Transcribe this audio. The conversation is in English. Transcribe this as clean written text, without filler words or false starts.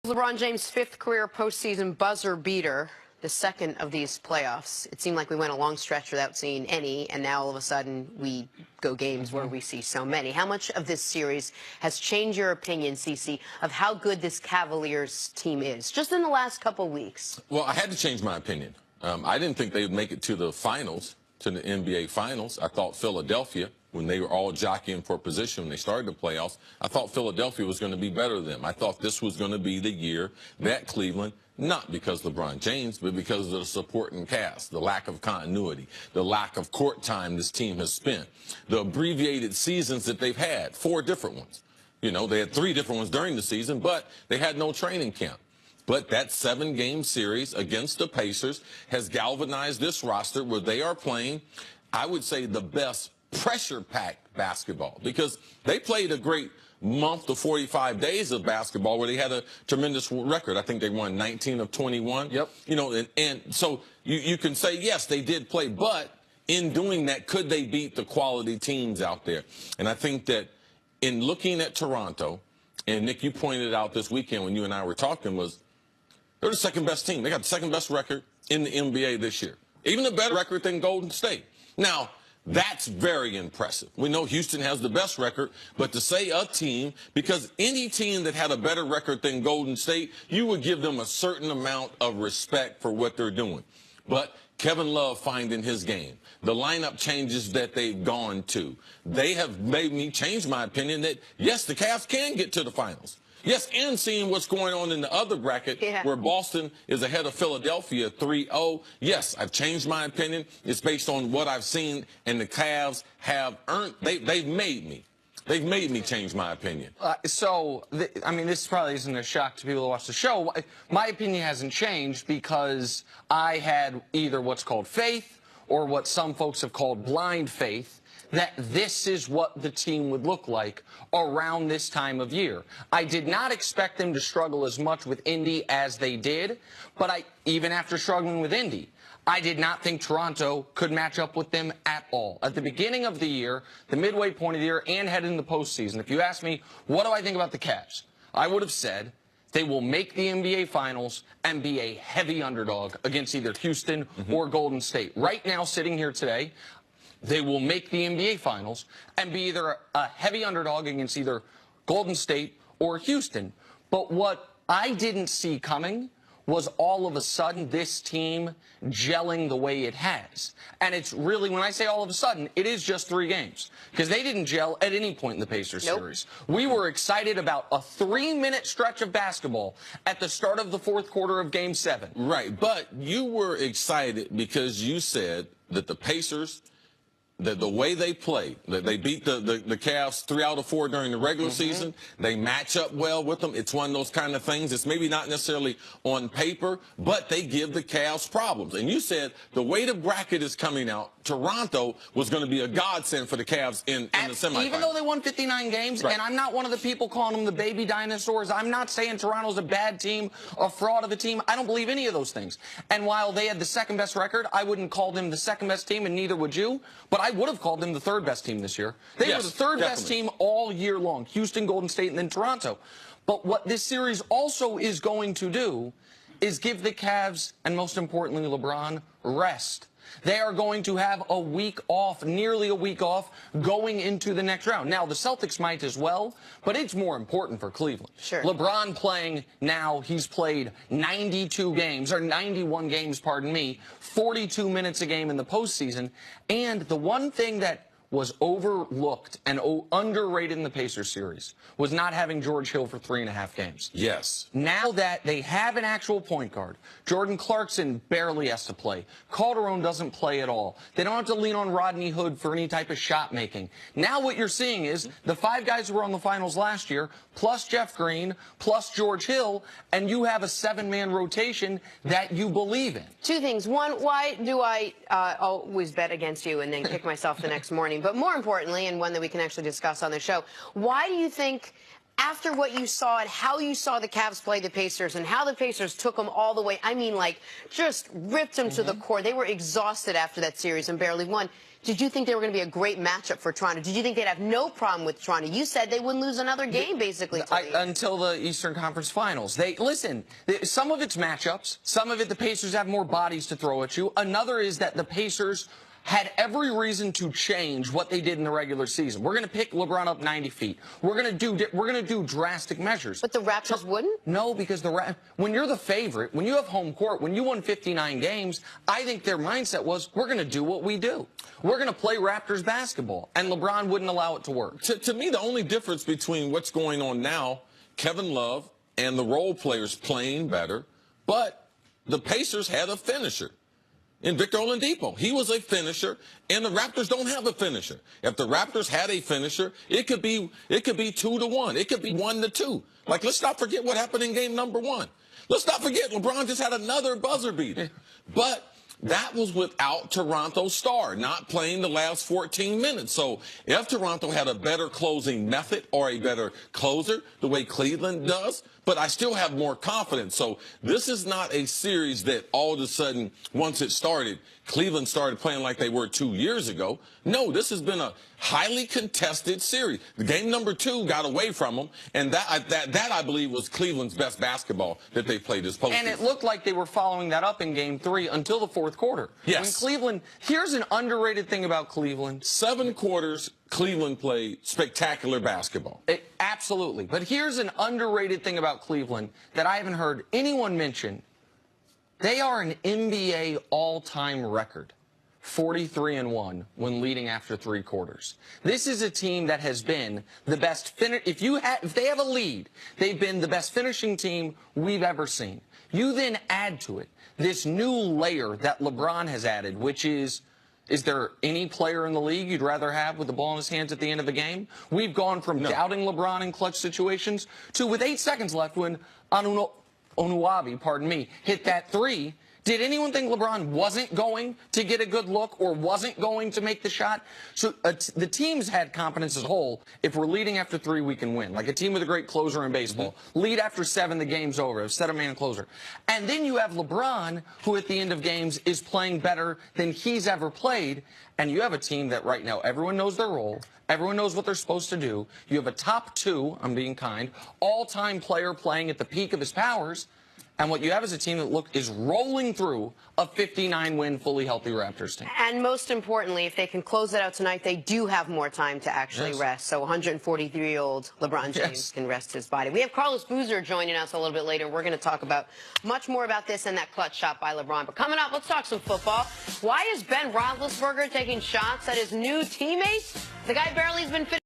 LeBron James' fifth career postseason buzzer beater, the second of these playoffs. It seemed like we went a long stretch without seeing any, and now all of a sudden we go games where we see so many. How much of this series has changed your opinion, Cece, of how good this Cavaliers team is, just in the last couple weeks? Well, I had to change my opinion. I didn't think they would make it to the finals, to the NBA finals. I thought Philadelphia, when they were all jockeying for position when they started the playoffs, I thought Philadelphia was going to be better than them. I thought this was going to be the year that Cleveland, not because LeBron James, but because of the supporting cast, the lack of continuity, the lack of court time this team has spent, the abbreviated seasons that they've had, 4 different ones. You know, they had 3 different ones during the season, but they had no training camp. But that 7-game series against the Pacers has galvanized this roster where they are playing, I would say, the best pressure-packed basketball, because they played a great month to 45 days of basketball where they had a tremendous record. I think they won 19 of 21. Yep. You know, and so you can say, yes, they did play, but in doing that, could they beat the quality teams out there? And I think that in looking at Toronto, and Nick, you pointed out this weekend when you and I were talking, was they're the second best team. They got the second best record in the NBA this year. Even a better record than Golden State. Now, that's very impressive. We know Houston has the best record, but to say a team, because any team that had a better record than Golden State, you would give them a certain amount of respect for what they're doing. But Kevin Love finding his game, the lineup changes that they've gone to, they have made me change my opinion that, yes, the Cavs can get to the finals. Yes, and seeing what's going on in the other bracket where Boston is ahead of Philadelphia 3-0. Yes, I've changed my opinion. It's based on what I've seen, and the Cavs have earned. They've made me. They've made me change my opinion. I mean, this probably isn't a shock to people who watch the show. My opinion hasn't changed because I had either what's called faith or what some folks have called blind faith that this is what the team would look like around this time of year. I did not expect them to struggle as much with Indy as they did, but even after struggling with Indy, I did not think Toronto could match up with them at all. At the beginning of the year, the midway point of the year, and heading into the postseason, if you ask me, what do I think about the Cavs? I would have said they will make the NBA Finals and be a heavy underdog against either Houston or Golden State. Right now, sitting here today, they will make the NBA Finals and be either a heavy underdog against either Golden State or Houston. But what I didn't see coming was all of a sudden this team gelling the way it has. And it's really, when I say all of a sudden, it is just 3 games. Because they didn't gel at any point in the Pacers series. We were excited about a 3-minute stretch of basketball at the start of the 4th quarter of Game 7. Right, but you were excited because you said that the Pacers, the way they play, that they beat the Cavs 3 out of 4 during the regular season, they match up well with them. It's one of those kind of things. It's maybe not necessarily on paper, but they give the Cavs problems. And you said the way the bracket is coming out, Toronto was going to be a godsend for the Cavs in the semifinals. Even though they won 59 games, and I'm not one of the people calling them the baby dinosaurs. I'm not saying Toronto's a bad team, a fraud of a team. I don't believe any of those things. And while they had the second best record, I wouldn't call them the second best team, and neither would you. But I would have called them the 3rd best team this year. They were the 3rd best team all year long. Houston, Golden State, and then Toronto. But what this series also is going to do is give the Cavs, and most importantly LeBron, rest. They are going to have a week off, nearly a week off, going into the next round. Now, the Celtics might as well, but it's more important for Cleveland. Sure. LeBron playing now, he's played 92 games, or 91 games, pardon me, 42 minutes a game in the postseason. And the one thing that was overlooked and underrated in the Pacers series was not having George Hill for 3.5 games. Yes. Now that they have an actual point guard, Jordan Clarkson barely has to play. Calderon doesn't play at all. They don't have to lean on Rodney Hood for any type of shot making. Now what you're seeing is the 5 guys who were on the finals last year, plus Jeff Green, plus George Hill, and you have a 7-man rotation that you believe in. 2 things. One, why do I always bet against you and then kick myself the next morning? But more importantly, and one that we can actually discuss on the show, why do you think after what you saw and how you saw the Cavs play the Pacers and how the Pacers took them all the way, I mean, like, just ripped them to the core. They were exhausted after that series and barely won. Did you think they were going to be a great matchup for Toronto? Did you think they'd have no problem with Toronto? You said they wouldn't lose another game, basically. Until the Eastern Conference Finals. Some of it's matchups. Some of it, the Pacers have more bodies to throw at you. Another is that the Pacers had every reason to change what they did in the regular season. We're going to pick LeBron up 90 feet. We're going to do drastic measures. But the Raptors wouldn't? No, because when you're the favorite, when you have home court, when you won 59 games, I think their mindset was, we're going to do what we do. We're going to play Raptors basketball, and LeBron wouldn't allow it to work. To me, the only difference between what's going on now, Kevin Love and the role players playing better, but the Pacers had a finisher. In Victor Oladipo, he was a finisher, and the Raptors don't have a finisher. If the Raptors had a finisher, it could be 2-1. It could be 1-2. Like, let's not forget what happened in game number 1. Let's not forget LeBron just had another buzzer beater. But that was without Toronto's star, not playing the last 14 minutes. So if Toronto had a better closing method or a better closer, the way Cleveland does, but I still have more confidence. So this is not a series that all of a sudden, once it started, Cleveland started playing like they were 2 years ago. No, this has been a highly contested series. The game number 2 got away from them, and that I believe was Cleveland's best basketball that they played this postseason. And it looked like they were following that up in game 3 until the fourth quarter. Yes. When Cleveland, here's an underrated thing about Cleveland. 7 quarters, Cleveland played spectacular basketball. Absolutely. But here's an underrated thing about Cleveland that I haven't heard anyone mention. They are an NBA all-time record, 43-1 when leading after 3 quarters. This is a team that has been the best if they have a lead, they've been the best finishing team we've ever seen. You then add to it this new layer that LeBron has added, which is there any player in the league you'd rather have with the ball in his hands at the end of a game? We've gone from doubting LeBron in clutch situations to, with 8 seconds left, when Onuabi, hit that 3. Did anyone think LeBron wasn't going to get a good look or wasn't going to make the shot? So the team's had confidence as a whole. If we're leading after 3, we can win. Like a team with a great closer in baseball. Lead after 7, the game's over. A set-of-man closer. And then you have LeBron, who at the end of games is playing better than he's ever played. And you have a team that right now, everyone knows their role. Everyone knows what they're supposed to do. You have a top 2, I'm being kind, all-time player playing at the peak of his powers. And what you have is a team that is rolling through a 59-win, fully healthy Raptors team. And most importantly, if they can close it out tonight, they do have more time to actually rest. So 143-year-old LeBron James can rest his body. We have Carlos Boozer joining us a little bit later. We're going to talk about much more about this and that clutch shot by LeBron. But coming up, let's talk some football. Why is Ben Roethlisberger taking shots at his new teammates? The guy barely has been fit.